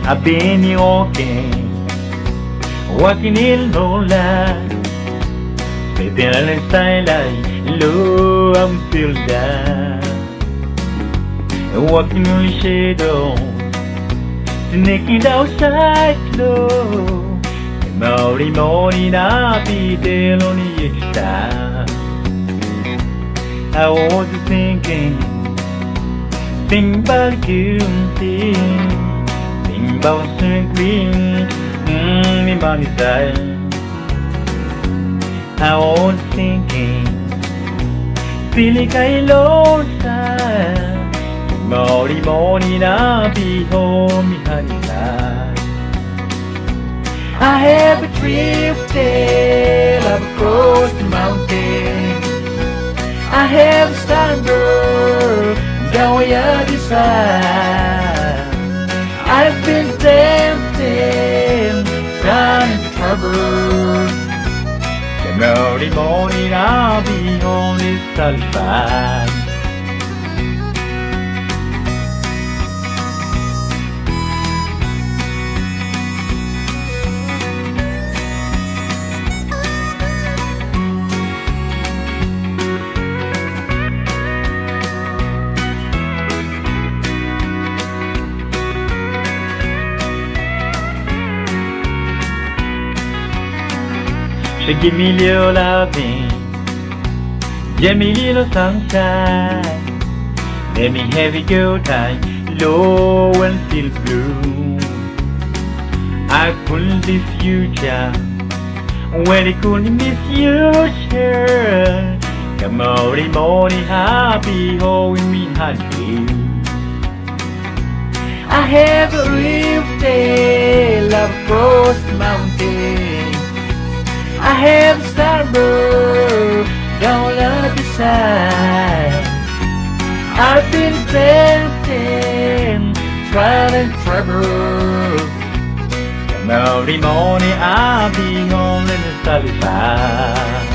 I've been walking in moonlight, sleeping inside like low, I'm still down. Walking on the shadow, sneaking outside slow. Every morning I'll be there on the edge time. I was thinking about you, think about green, in my side. I was thinking, feeling kind of lonesome. Every morning I'll be home behind the side. I have a drifted across the mountain. I have a starboard down the other side. I've been tempted, trying to trouble. Every morning I'll be only satisfied. She give me little loving, give me little sunshine. Let me have a good time, low and still blue. I couldn't miss you, child, when I couldn't miss you, sure. Come every morning, I'll be home me honey. I have a real day, love across the mountain. I have a starboard down the other side. I've been tempted, trial and trouble. Every morning I'll be home and satisfied.